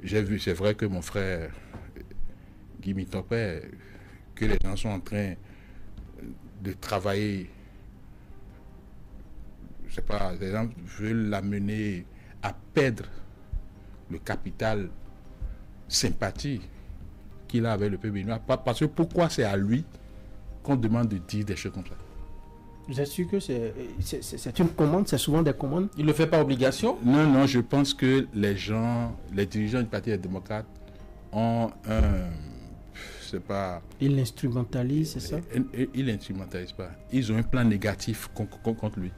j'ai vu, c'est vrai que mon frère Guy Mitopé, que les gens sont en train de travailler, je sais pas, les gens veulent l'amener à perdre le capital sympathie qu'il a avec le peuple béninois. Parce que pourquoi c'est à lui qu'on demande de dire des choses comme ça? Vous êtes sûr que c'est une commande, c'est souvent des commandes? Il ne le fait pas obligation? Non, non, je pense que les dirigeants du Parti des démocrates ont un... c'est pas... Ils l'instrumentalisent, c'est ça? Ils l'instrumentalisent pas. Ils ont un plan négatif contre lui.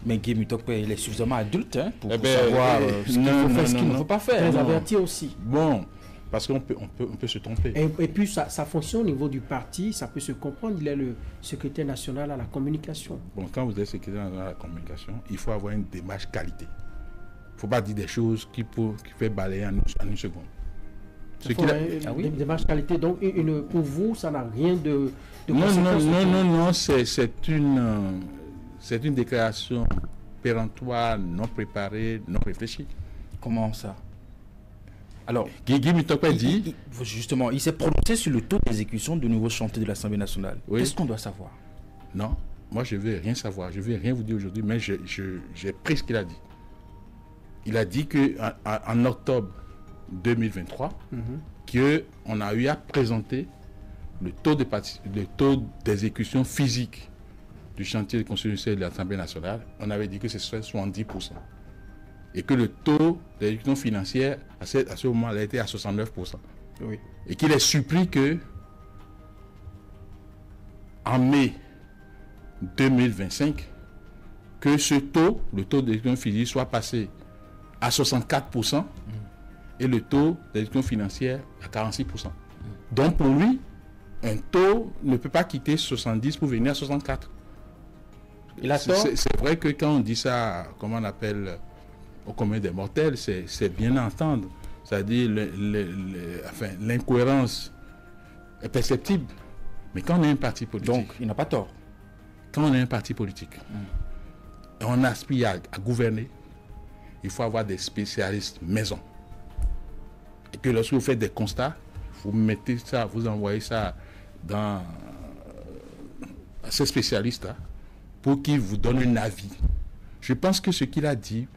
Mais Guy Mitopé, il est suffisamment adulte pour savoir ce qu'il faut faire, ce qu'il ne faut pas faire. Très averti aussi. Bon, parce qu'on peut se tromper. Et puis sa fonction au niveau du parti, ça peut se comprendre. Il est le secrétaire national à la communication. Bon, quand vous êtes secrétaire national à la communication, il faut avoir une démarche qualité. Il ne faut pas dire des choses qui fait balayer en une seconde. Une démarche qualité. Donc, pour vous, ça n'a rien de non, c'est une déclaration péremptoire, non préparée, non réfléchie. Comment ça? Alors, Guy Mitopé dit... Justement, il s'est prononcé sur le taux d'exécution du nouveau chantier de l'Assemblée nationale. Oui. Qu'est-ce qu'on doit savoir? Non, moi je ne veux rien savoir. Je ne veux rien vous dire aujourd'hui, mais j'ai pris ce qu'il a dit. Il a dit qu'en octobre 2023, qu'on a eu à présenter le taux d'exécution physique du chantier de construction de l'Assemblée nationale. On avait dit que ce serait 70%. Et que le taux d'exécution financière, à ce moment-là, était à 69%. Oui. Et qu'il est surpris que, en mai 2025, que ce taux, le taux d'exécution physique, soit passé à 64% et le taux d'exécution financière à 46%. Donc pour lui, un taux ne peut pas quitter 70 pour venir à 64. Il a tort. C'est vrai que quand on dit ça, comment on appelle au commun des mortels, c'est bien à entendre. C'est-à-dire l'incohérence est perceptible. Mais quand on est un parti politique... Donc, il n'a pas tort. Quand on est un parti politique, et on aspire à gouverner, il faut avoir des spécialistes maison. Et que lorsque vous faites des constats, vous mettez ça, vous envoyez ça à ces spécialistes-là pour qu'ils vous donnent un avis. Je pense que ce qu'il a dit,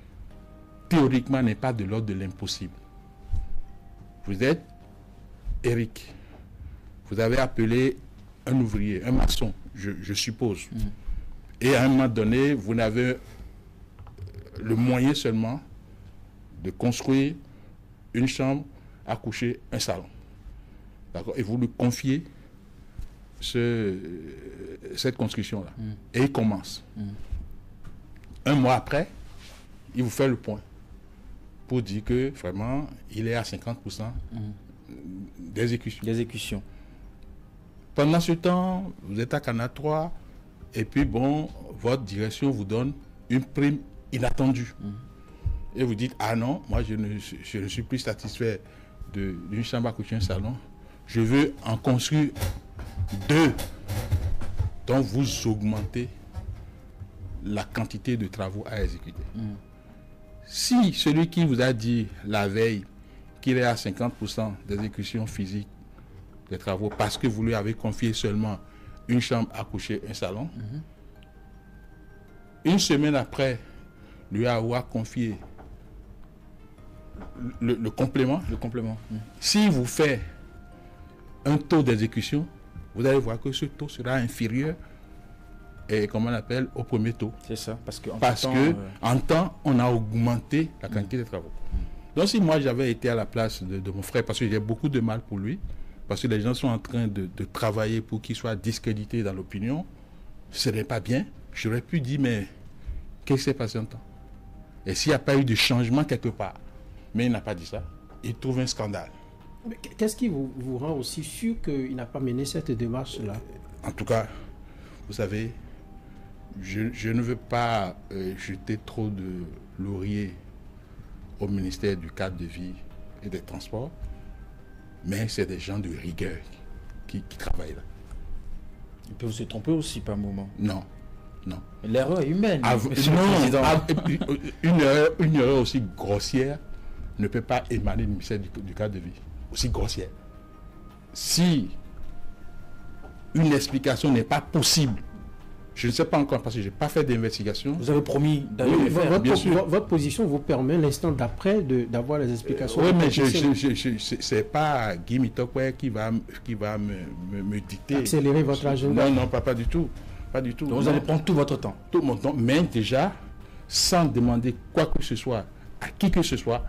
théoriquement, n'est pas de l'ordre de l'impossible. Vous êtes Eric. Vous avez appelé un ouvrier, un maçon, je suppose. Et à un moment donné, vous n'avez le moyen seulement de construire une chambre à coucher, un salon. D'accord? Et vous lui confiez cette construction-là. Et il commence. Un mois après, il vous fait le point pour dire que vraiment, il est à 50% d'exécution. Pendant ce temps, vous êtes à Canal 3 et puis bon, votre direction vous donne une prime inattendue. Et vous dites, ah non, moi je ne suis plus satisfait d'une chambre à coucher, un salon. Je veux en construire 2. Donc vous augmentez la quantité de travaux à exécuter. Si celui qui vous a dit la veille qu'il est à 50% d'exécution physique des travaux parce que vous lui avez confié seulement une chambre à coucher, un salon, une semaine après lui avoir confié le complément, s'il vous fait un taux d'exécution, vous allez voir que ce taux sera inférieur et comment on appelle au premier taux. C'est ça, parce que en temps, on a augmenté la quantité des travaux. Donc si moi j'avais été à la place de mon frère, parce que j'ai beaucoup de mal pour lui, parce que les gens sont en train de travailler pour qu'il soit discrédité dans l'opinion, ce n'est pas bien. J'aurais pu dire, mais qu'est-ce qui s'est passé en temps? Et s'il n'y a pas eu de changement quelque part? Mais il n'a pas dit ça. Il trouve un scandale. Qu'est-ce qui vous rend aussi sûr qu'il n'a pas mené cette démarche-là? En tout cas, vous savez, je ne veux pas jeter trop de lauriers au ministère du cadre de vie et des transports, mais c'est des gens de rigueur qui travaillent là. Ils peuvent se tromper aussi par moment. Non. L'erreur est humaine. Une erreur aussi grossière ne peut pas émaner du ministère du cadre de vie, aussi grossière. Si une explication n'est pas possible, je ne sais pas encore parce que je n'ai pas fait d'investigation. Vous avez promis d'aller le faire. Votre position vous permet l'instant d'après d'avoir les explications. Oui, mais ce n'est pas Guy Mitokwe qui va me dicter. Accélérer votre agenda. Non, pas du tout. Pas du tout. Donc vous allez prendre tout votre temps. Tout mon temps, mais déjà, sans demander quoi que ce soit, à qui que ce soit,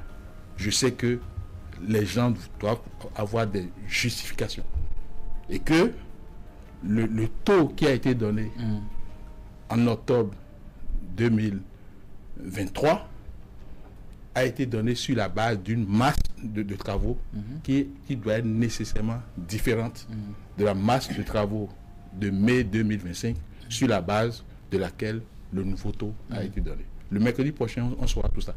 je sais que les gens doivent avoir des justifications. Et que le taux qui a été donné en octobre 2023 a été donné sur la base d'une masse de travaux qui doit être nécessairement différente de la masse de travaux de mai 2025 sur la base de laquelle le nouveau taux a été donné. Le mercredi prochain, on saura tout ça.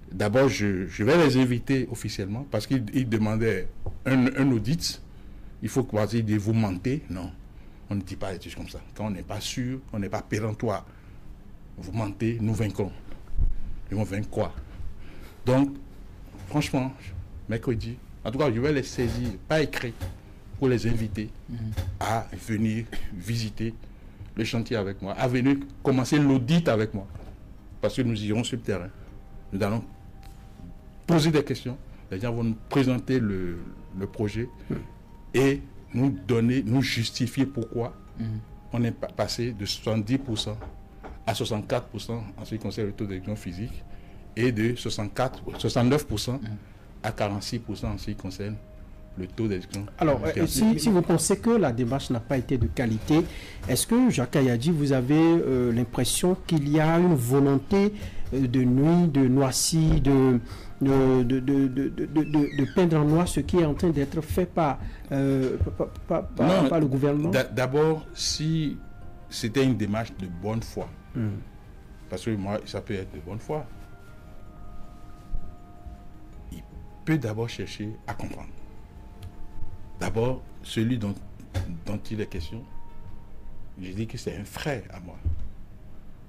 D'abord, je vais les inviter officiellement parce qu'ils demandaient un audit. Il faut croiser des vous mentez. Non, on ne dit pas des choses comme ça. Quand on n'est pas sûr, on n'est pas péremptoire. Vous mentez, nous vaincrons. Ils vont vaincre quoi? Donc, franchement, mercredi, en tout cas, je vais les saisir, pas écrit, pour les inviter à venir visiter le chantier avec moi, à venir commencer l'audit avec moi. Parce que nous irons sur le terrain. Nous allons poser des questions. Les gens vont nous présenter le projet et nous justifier pourquoi on est passé de 70% à 64% en ce qui concerne le taux d'exécution physique et de 69% à 46% en ce qui concerne le taux d'exécution. Alors, si vous pensez que la démarche n'a pas été de qualité, est-ce que, Jacques Ayadi, vous avez l'impression qu'il y a une volonté de nuit, de noirci, de peindre en noir ce qui est en train d'être fait par le gouvernement? D'abord, si c'était une démarche de bonne foi, parce que moi, ça peut être de bonne foi, il peut d'abord chercher à comprendre. D'abord, celui dont il est question, je dis que c'est un frère à moi.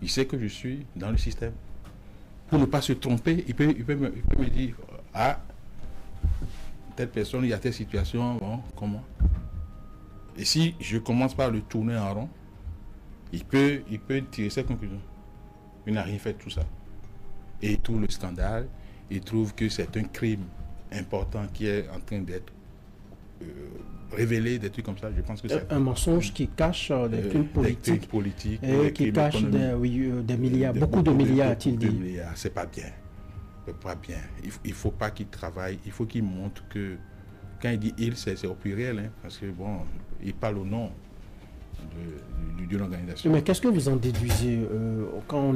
Il sait que je suis dans le système. Pour ne pas se tromper, il peut me dire, ah, telle personne, il y a telle situation, bon, comment? Et si je commence par le tourner en rond, il peut tirer ses conclusions. Il n'a rien fait de tout ça. Et il trouve le scandale, il trouve que c'est un crime important qui est en train d'être révéler des trucs comme ça. Je pense que c'est un mensonge qui cache des crimes politiques et qui cache des milliards, beaucoup de milliards, a-t-il dit. C'est pas bien. C'est pas bien. Il faut pas qu'il travaille. Il faut qu'il montre que quand il dit il, c'est au pluriel, hein, parce que bon, il parle au nom d'une organisation. Mais qu'est-ce que vous en déduisez quand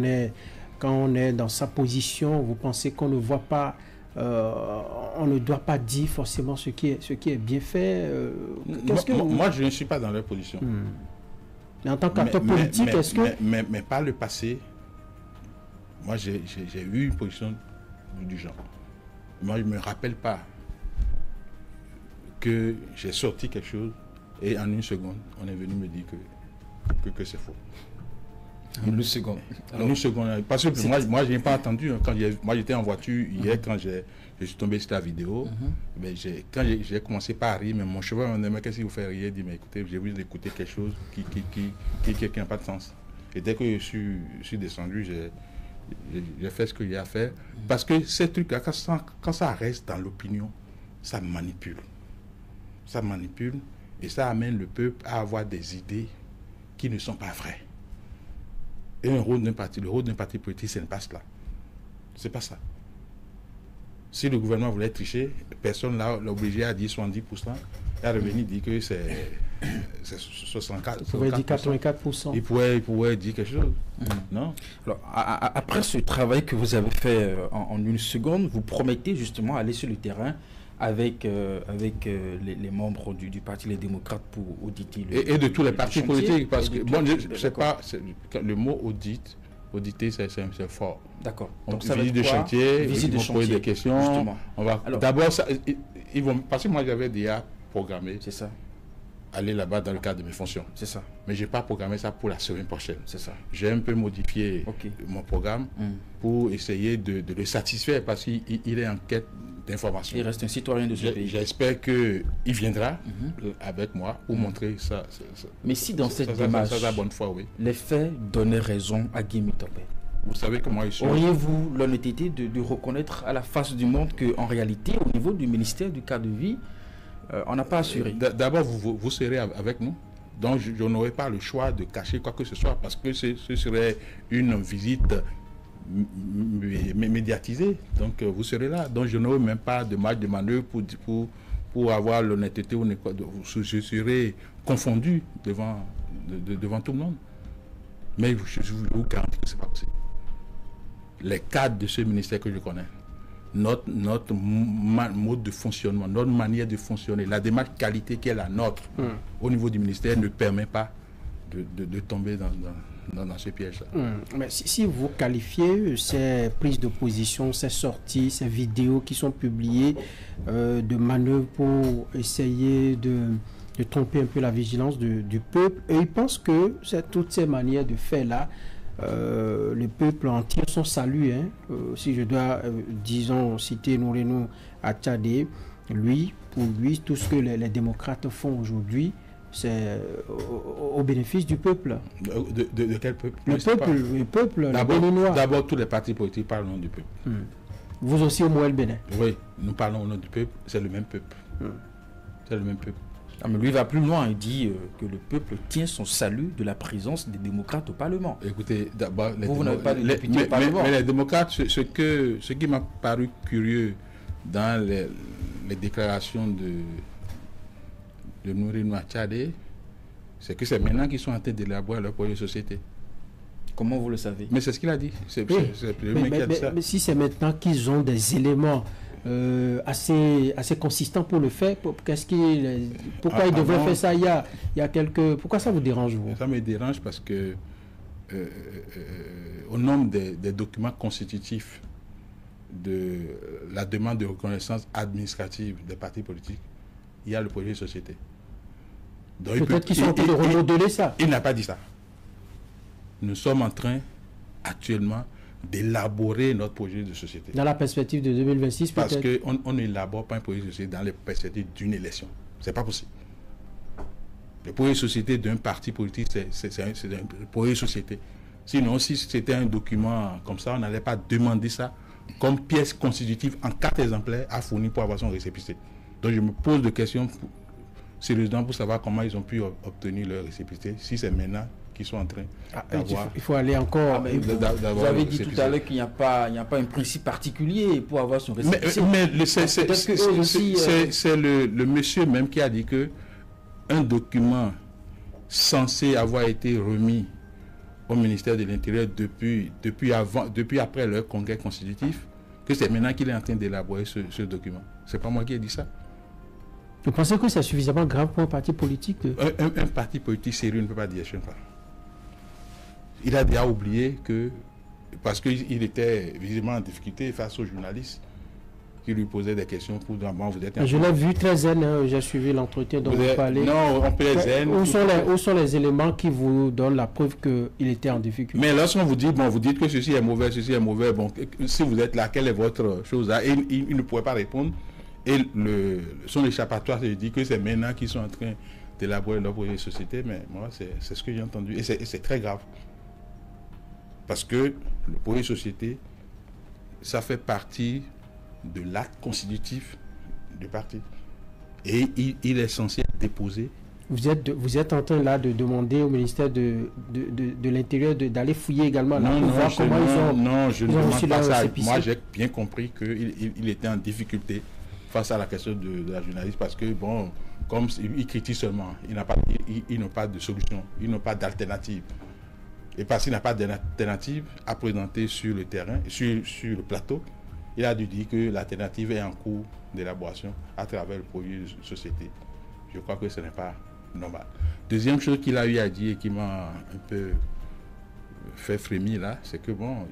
on est dans sa position? Vous pensez qu'on ne voit pas? On ne doit pas dire forcément ce qui est bien fait. Moi, je ne suis pas dans leur position. Mais en tant qu'acteur politique, est-ce que... Mais par le passé, moi, j'ai eu une position du genre. Moi, je ne me rappelle pas que j'ai sorti quelque chose et en une seconde, on est venu me dire que c'est faux. En une seconde. En une seconde. Parce que moi je n'ai pas entendu. Quand moi, j'étais en voiture hier, quand je suis tombé sur la vidéo. Mais quand j'ai commencé par rire, mais mon cheval m'a dit, qu'est-ce que vous faites rire? Il dit, mais écoutez, j'ai voulu écouter quelque chose qui n'a pas de sens. Et dès que je suis descendu, j'ai fait ce qu'il y a à faire. Parce que ces trucs-là, quand ça reste dans l'opinion, ça manipule. Ça manipule et ça amène le peuple à avoir des idées qui ne sont pas vraies. Et le rôle d'un parti politique, ce n'est pas cela. C'est pas ça. Si le gouvernement voulait tricher, personne l'a obligé à dire 70%, et à revenir dire que c'est 64%. Il pouvait dire 84%. Il pouvait dire quelque chose. Non. Alors, après ce travail que vous avez fait en une seconde, vous promettez justement aller sur le terrain avec les membres du Parti Les Démocrates pour auditer et de tous les partis politiques, parce que bon, je sais pas, le mot auditer, c'est fort. D'accord. Donc ça visite de chantier, ils vont poser des questions. Justement. On va d'abord, ils vont, parce que moi j'avais déjà programmé. C'est ça. aller là-bas dans le cadre de mes fonctions. C'est ça. Mais je n'ai pas programmé ça pour la semaine prochaine. C'est ça. J'ai un peu modifié mon programme pour essayer de le satisfaire parce qu'il est en quête d'information. Il reste un citoyen de ce pays. J'espère qu'il viendra avec moi pour montrer ça. Mais si dans cette démarche, la bonne foi, oui. les faits donnaient raison à Guy Topé, vous savez comment ils sont. Auriez-vous l'honnêteté de reconnaître à la face du monde qu'en réalité, au niveau du ministère du cadre de vie, on n'a pas assuré? D'abord, vous serez avec nous. Donc, je n'aurai pas le choix de cacher quoi que ce soit parce que ce serait une visite médiatisée. Donc, vous serez là. Donc, je n'aurai même pas de marge de manœuvre pour avoir l'honnêteté. Je serai confondu devant tout le monde. Mais je vous garantis que ce n'est pas possible. Les cadres de ce ministère que je connais, notre mode de fonctionnement, notre manière de fonctionner, la démarche qualité qui est la nôtre au niveau du ministère ne permet pas de tomber dans ce piège-là. Mais si vous qualifiez ces prises de position, ces sorties, ces vidéos qui sont publiées de manœuvres pour essayer de tromper un peu la vigilance du peuple, et ils pensent que toutes ces manières de faire là, le peuple en tire son salut. Si je dois, disons, citer Nourenou Atchadé, pour lui, tout ce que les démocrates font aujourd'hui, c'est au bénéfice du peuple. De quel peuple? Le peuple, le Béninois. D'abord, tous les partis politiques parlent au nom du peuple. Vous aussi au Moël Bénin? Oui, nous parlons au nom du peuple, c'est le même peuple. C'est le même peuple. Ah, mais lui il va plus loin, il dit que le peuple tient son salut de la présence des démocrates au Parlement. Écoutez, d'abord, vous n'avez pas de députés au Parlement. Mais les démocrates, ce qui m'a paru curieux dans les déclarations de Nourenou Atchadé, c'est que c'est maintenant qu'ils sont en train d'élaborer leur projet de société. Comment vous le savez? Mais c'est ce qu'il a dit. Mais si c'est maintenant qu'ils ont des éléments assez consistant pour le faire, pourquoi ils devraient faire ça il y a quelques... Pourquoi ça vous dérange, vous? Ça me dérange parce que au nombre des documents constitutifs de la demande de reconnaissance administrative des partis politiques, il y a le projet de société. Peut-être qu'ils sont en train de remodeler ça. Il n'a pas dit ça. Nous sommes en train actuellement d'élaborer notre projet de société. Dans la perspective de 2026, parce qu'on n'élabore pas un projet de société dans les perspectives d'une élection. C'est pas possible. Le projet de société d'un parti politique, c'est un projet de société. Sinon, si c'était un document comme ça, on n'allait pas demander ça comme pièce constitutive en 4 exemplaires à fournir pour avoir son récépissé. Donc je me pose des questions sérieusement pour savoir comment ils ont pu obtenir leur récépissé, si c'est maintenant qu'ils sont en train d'avoir... Il faut aller encore... vous avez dit tout à l'heure qu'il n'y a pas un principe particulier pour avoir son récépissé. Mais c'est le monsieur même qui a dit que un document censé avoir été remis au ministère de l'Intérieur depuis après leur congrès constitutif, que c'est maintenant qu'il est en train d'élaborer ce document. C'est pas moi qui ai dit ça. Vous pensez que c'est suffisamment grave pour un parti politique un parti politique sérieux ne peut pas dire ça. Il a déjà oublié que, parce qu'il était visiblement en difficulté face aux journalistes qui lui posaient des questions pour dire, bon, vous êtes... Je l'ai vu très zen, j'ai suivi l'entretien dont vous parlez. Non, on peut être zen. Où sont les éléments qui vous donnent la preuve qu'il était en difficulté? Mais lorsqu'on vous dit, bon, vous dites que ceci est mauvais, bon, si vous êtes là, quelle est votre chose là? Et il ne pourrait pas répondre. Et son échappatoire se dit que c'est maintenant qu'ils sont en train d'élaborer leur projet de société, mais moi, c'est ce que j'ai entendu. Et c'est très grave. Parce que le projet de société, ça fait partie de l'acte constitutif du parti. Et il est censé être déposé. Vous êtes en train là de demander au ministère de l'Intérieur d'aller fouiller également là pour voir comment ils ont... Non, je ne demande pas ça. Moi, j'ai bien compris qu'il était en difficulté face à la question de la journaliste parce que, bon, comme il critique seulement, il n'a pas de solution, il n'a pas d'alternative. Et parce qu'il n'a pas d'alternative à présenter sur le terrain, sur le plateau, il a dû dire que l'alternative est en cours d'élaboration à travers le projet de société. Je crois que ce n'est pas normal. Deuxième chose qu'il a eu à dire et qui m'a un peu fait frémir là, c'est que bon,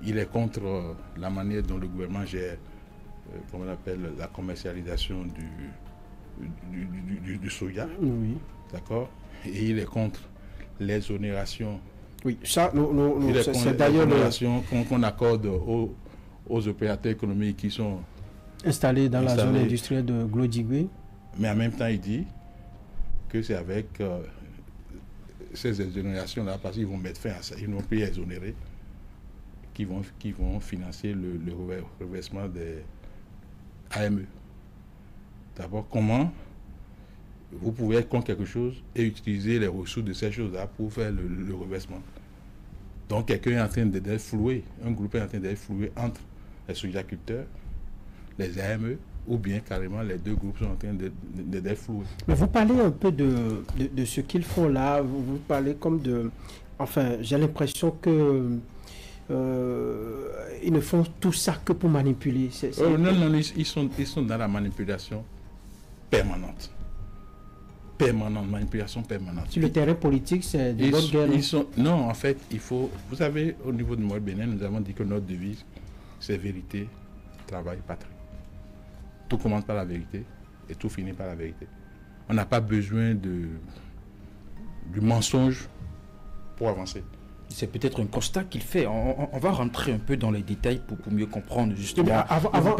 il est contre la manière dont le gouvernement gère, comment on appelle, la commercialisation du soja. Oui. D'accord? Et il est contre l'exonération. Oui, ça, C'est d'ailleurs l'exonération qu'on accorde aux opérateurs économiques qui sont installés dans la zone industrielle de Glodjigwe. Mais en même temps, il dit que c'est avec ces exonérations-là, parce qu'ils vont mettre fin à ça, ils n'ont plus exonéré, qui vont financer le reversement des AME. D'abord, comment vous pouvez être contre quelque chose et utiliser les ressources de ces choses-là pour faire le reversement. Donc, quelqu'un est en train d'être floué, un groupe est en train d'être floué entre les sojaculteurs, les AME, ou bien carrément les deux groupes sont en train d'être floués. Mais vous parlez un peu de ce qu'ils font là, vous parlez comme de... Enfin, j'ai l'impression que ils ne font tout ça que pour manipuler. Non, ils sont dans la manipulation permanente. Manipulation permanente. Sur le terrain politique, c'est de bonnes guerres. Non, en fait, il faut... Vous savez, au niveau de Moël Bénin, nous avons dit que notre devise, c'est vérité, travail, patrie. Tout commence par la vérité et tout finit par la vérité. On n'a pas besoin du mensonge pour avancer. C'est peut-être un constat qu'il fait. On va rentrer un peu dans les détails pour mieux comprendre justement. Avant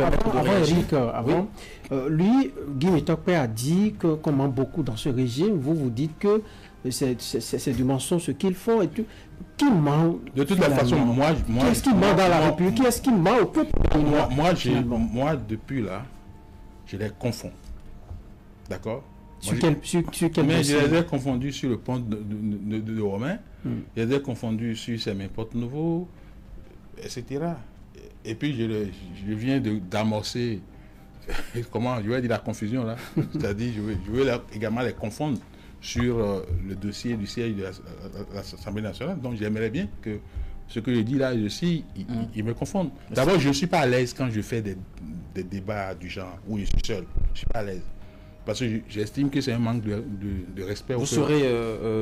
Eric, lui, Guy Métokpe a dit que, comme beaucoup dans ce régime, vous dites que c'est du mensonge ce qu'ils font. Et tout. Qui ment? De toute façon, moi... Qui est-ce qui ment dans la République? Qui est-ce qui ment au peuple? Moi, depuis là, je les confonds. D'accord? Sur quel mais je les ai confondus sur le pont de Romain, je les ai confondus sur Semen Porte Nouveau, etc. Et puis je viens d'amorcer, comment je vais dire la confusion là, c'est-à-dire je vais également les confondre sur le dossier du siège de l'Assemblée nationale. Donc j'aimerais bien que ce que je dis là aussi, ils me confondent. D'abord, je ne suis pas à l'aise quand je fais des débats du genre où je suis seul. Je ne suis pas à l'aise. Parce que j'estime que c'est un manque de respect. Vous serez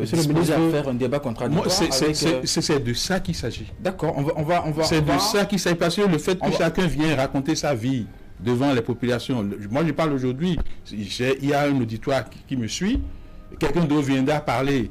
disposé à faire un débat contradictoire? C'est de ça qu'il s'agit. D'accord, on va. C'est de ça qu'il s'agit. Parce que le fait que chacun vienne raconter sa vie devant les populations. Moi, je parle aujourd'hui. Il y a un auditoire qui me suit. Quelqu'un d'autre viendra parler.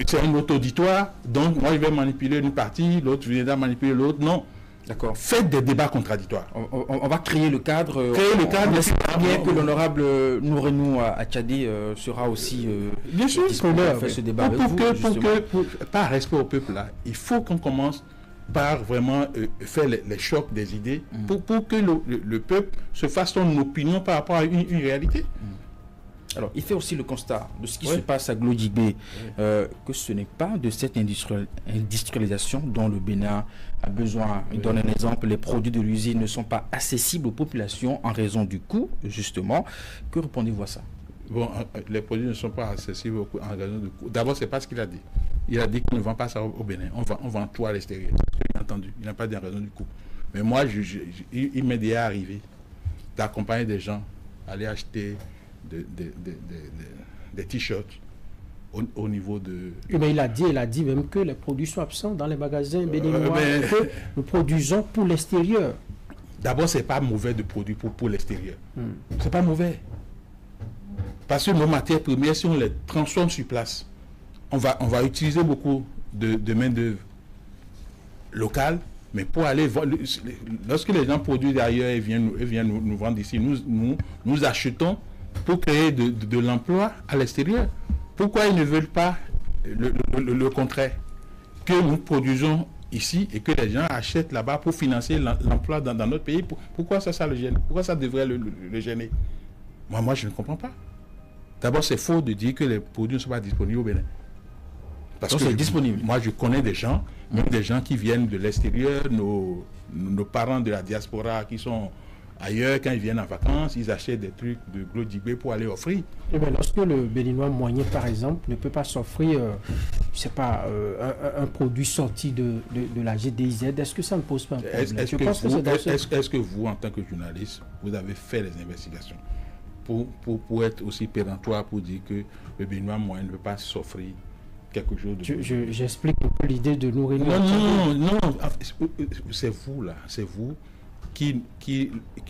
C'est un autre auditoire. Donc, moi, je vais manipuler une partie. L'autre viendra manipuler l'autre. Non. D'accord. Faites des débats contradictoires. On va créer le cadre. On espère bien que l'honorable Nourenou Atchadi sera aussi bien sûr, à faire ce débat avec vous. Par respect au peuple là, il faut qu'on commence par vraiment faire les chocs des idées pour que le peuple se fasse son opinion par rapport à une réalité. Alors, il fait aussi le constat de ce qui se passe à Glodjigwe, que ce n'est pas de cette industrialisation dont le Bénin a besoin. Il donne un exemple, les produits de l'usine ne sont pas accessibles aux populations en raison du coût, justement. Que répondez-vous à ça? Bon, les produits ne sont pas accessibles en raison du coût. D'abord, c'est pas ce qu'il a dit. Il a dit qu'on ne vend pas ça au Bénin. On vend tout à l'extérieur. Bien entendu, il n'a pas dit en raison du coût. Mais moi, il m'est déjà arrivé d'accompagner des gens à aller acheter des t-shirts au niveau de... Mais il a dit même que les produits sont absents dans les magasins béninois, que nous produisons pour l'extérieur. D'abord, c'est pas mauvais de produire pour l'extérieur. C'est pas mauvais. Parce que nos matières premières, si on les transforme sur place, on va utiliser beaucoup de main-d'œuvre locale, mais pour aller voir, lorsque les gens produisent ailleurs et viennent nous vendre ici, nous achetons pour créer de l'emploi à l'extérieur. Pourquoi ils ne veulent pas le contraire? Que nous produisons ici et que les gens achètent là-bas pour financer l'emploi dans notre pays. Pourquoi ça le gêne? Pourquoi ça devrait le gêner? Moi, je ne comprends pas. D'abord, c'est faux de dire que les produits ne sont pas disponibles au Bénin. Parce que c'est disponible. Moi, je connais des gens, même des gens qui viennent de l'extérieur, nos parents de la diaspora qui sont ailleurs, quand ils viennent en vacances, ils achètent des trucs de Glodjigwe pour aller offrir. Et bien, lorsque le Béninois moyen, par exemple, ne peut pas s'offrir, je sais pas, un produit sorti de la GDIZ, est-ce que ça ne pose pas un problème? Est-ce que vous, en tant que journaliste, vous avez fait les investigations pour être aussi péremptoire, pour dire que le Béninois moyen ne peut pas s'offrir quelque chose de... J'explique un peu l'idée de Nourenou. Non, c'est vous là, c'est vous qui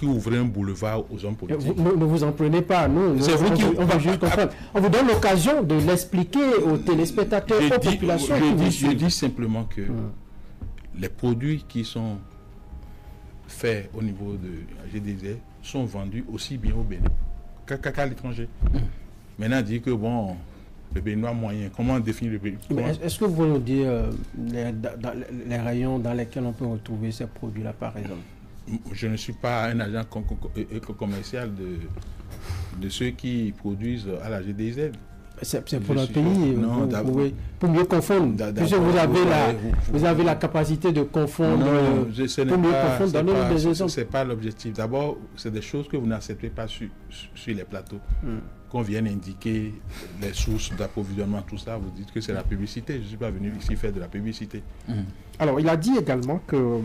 ouvrait un boulevard aux hommes politiques. Ne vous en prenez pas, nous. C'est vous qui... On veut juste comprendre. On vous donne l'occasion de l'expliquer aux téléspectateurs, aux populations. Je dis simplement que les produits qui sont faits au niveau de GDZ sont vendus aussi bien au Bénin qu'à l'étranger. Maintenant, on dit que bon, le Béninois moyen, comment définir le Béninois? Est-ce que vous pouvez nous dire les rayons dans lesquels on peut retrouver ces produits-là, par exemple? Je ne suis pas un agent commercial de ceux qui produisent à la GDZ. C'est pour notre pays, non, pour mieux confondre. Puisque vous avez la capacité de confondre. Non, c'est pas l'objectif. D'abord, c'est des choses que vous n'acceptez pas sur les plateaux. Qu'on vienne indiquer les sources d'approvisionnement, tout ça, vous dites que c'est la publicité. Je ne suis pas venu ici faire de la publicité. Alors, il a dit également que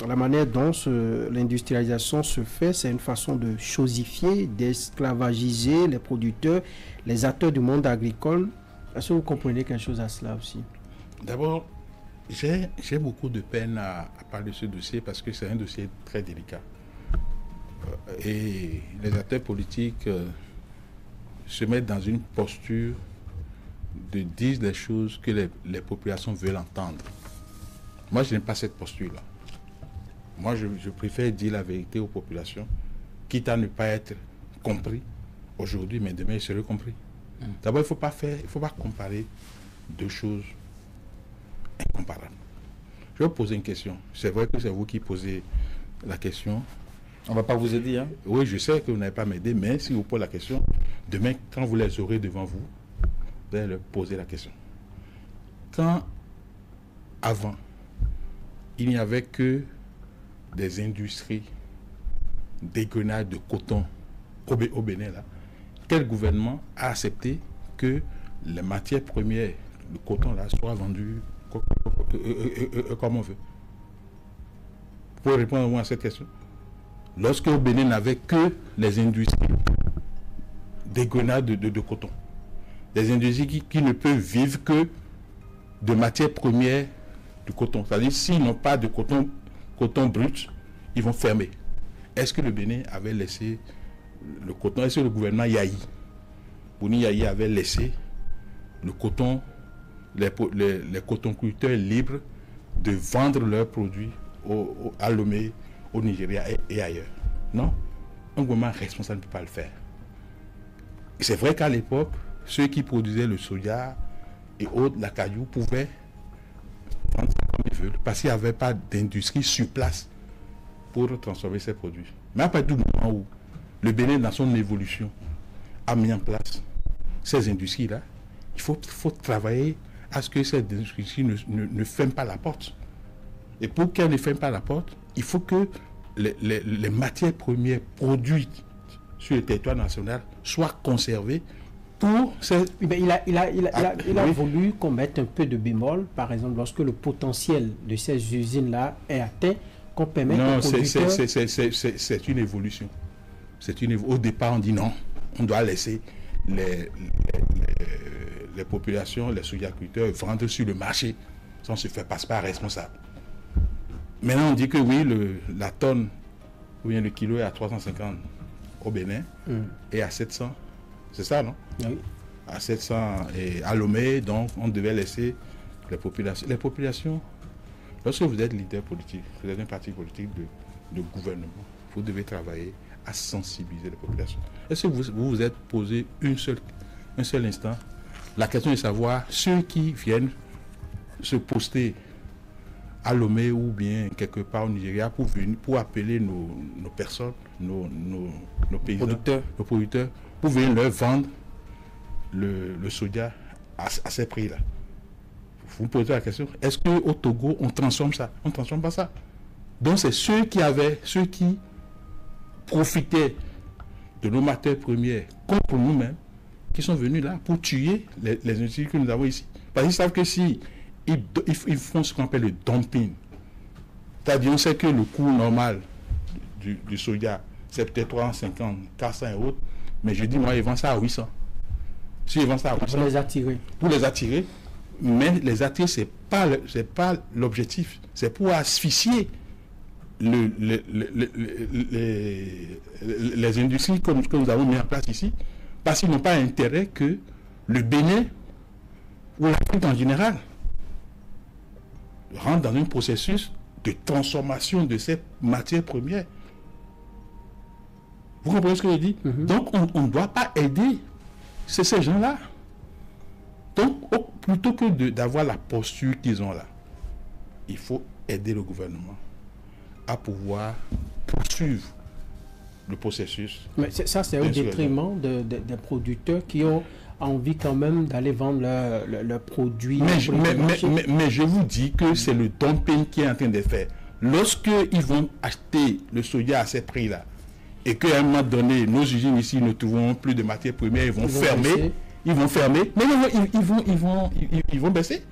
la manière dont l'industrialisation se fait, c'est une façon de chosifier, d'esclavagiser les producteurs, les acteurs du monde agricole. Est-ce que vous comprenez quelque chose à cela aussi? D'abord, j'ai beaucoup de peine à parler de ce dossier parce que c'est un dossier très délicat. Et les acteurs politiques se mettent dans une posture de dire des choses que les populations veulent entendre. Moi, je n'aime pas cette posture-là. Moi, je préfère dire la vérité aux populations, quitte à ne pas être compris aujourd'hui, mais demain, ils seraient compris. D'abord, il ne faut pas comparer deux choses incomparables. Je vais vous poser une question. C'est vrai que c'est vous qui posez la question. On ne va pas vous aider, hein? Oui, je sais que vous n'allez pas m'aider, mais si vous posez la question, demain, quand vous les aurez devant vous, vous allez leur poser la question. Quand, avant, il n'y avait que des industries d'égrenage de coton au Bénin, là, quel gouvernement a accepté que les matières premières, le coton, là, soient vendues comme on veut? Vous pouvez répondre à cette question? Lorsque au Bénin n'avait que les industries d'égrenage de coton, des industries qui ne peuvent vivre que de matières premières du coton, c'est-à-dire s'ils n'ont pas de coton brut, ils vont fermer. Est-ce que le Bénin avait laissé le coton? Est-ce que le gouvernement Yahi, Bouni Yahi, avait laissé le coton, les cotonculteurs libres de vendre leurs produits à Lomé, au Nigeria et ailleurs? Non. Un gouvernement responsable ne peut pas le faire. C'est vrai qu'à l'époque, ceux qui produisaient le soja et autres, la caillou, pouvaient vendre ça comme ils veulent, parce qu'il n'y avait pas d'industrie sur place pour transformer ces produits. Mais à partir du moment où le Bénin, dans son évolution, a mis en place ces industries-là, il faut travailler à ce que ces industries ne ferment pas la porte. Et pour qu'elles ne ferment pas la porte, il faut que les matières premières produites sur le territoire national soient conservées pour ces... Il a voulu qu'on mette un peu de bémol, par exemple, lorsque le potentiel de ces usines-là est atteint, qu'on permette aux producteurs... Non, c'est une évolution. Au départ, on dit non, on doit laisser les populations, les sojaculteurs vendre sur le marché. Ça, on se fait pas responsable. Maintenant, on dit que oui, la tonne, ou bien le kilo est à 350 au Bénin et à 700. C'est ça, non? Oui. À 700 et à Lomé, donc on devait laisser les populations. Les populations, lorsque vous êtes leader politique, vous êtes un parti politique de gouvernement, vous devez travailler à sensibiliser les populations. Est-ce que vous vous êtes posé un seul instant la question de savoir ceux qui viennent se poster à Lomé ou bien quelque part au Nigeria pour appeler nos personnes, nos paysans, nos producteurs, pour venir leur vendre le soja à ces prix-là? Vous me posez la question, est-ce qu'au Togo, on transforme ça? On ne transforme pas ça. Donc c'est ceux qui profitaient de nos matières premières contre nous-mêmes qui sont venus là pour tuer les industries que nous avons ici. Parce qu'ils savent que si ils font ce qu'on appelle le dumping, c'est-à-dire on sait que le coût normal du soja, c'est peut-être 350, 400 et autres, mais je dis moi ils vendent ça à 800. Si ils vendent ça à 800, pour les attirer, mais les attirer c'est pas l'objectif, c'est pour asphyxier les industries que nous avons mis en place ici, parce qu'ils n'ont pas intérêt que le Bénin ou l'Afrique en général rentre dans un processus de transformation de ces matières premières. Vous comprenez ce que je dis? Donc, on ne doit pas aider ces gens-là. Donc, plutôt que d'avoir la posture qu'ils ont là, il faut aider le gouvernement à pouvoir poursuivre le processus. Mais ça, c'est au détriment des producteurs qui ont envie quand même d'aller vendre leurs produits. Mais je vous dis que c'est le dumping qui est en train de faire. Lorsque ils vont acheter le soja à ces prix-là, et qu'à un moment donné, nos usines ici ne trouveront plus de matières premières, ils vont fermer. Ils vont fermer. Mais non, ils vont baisser.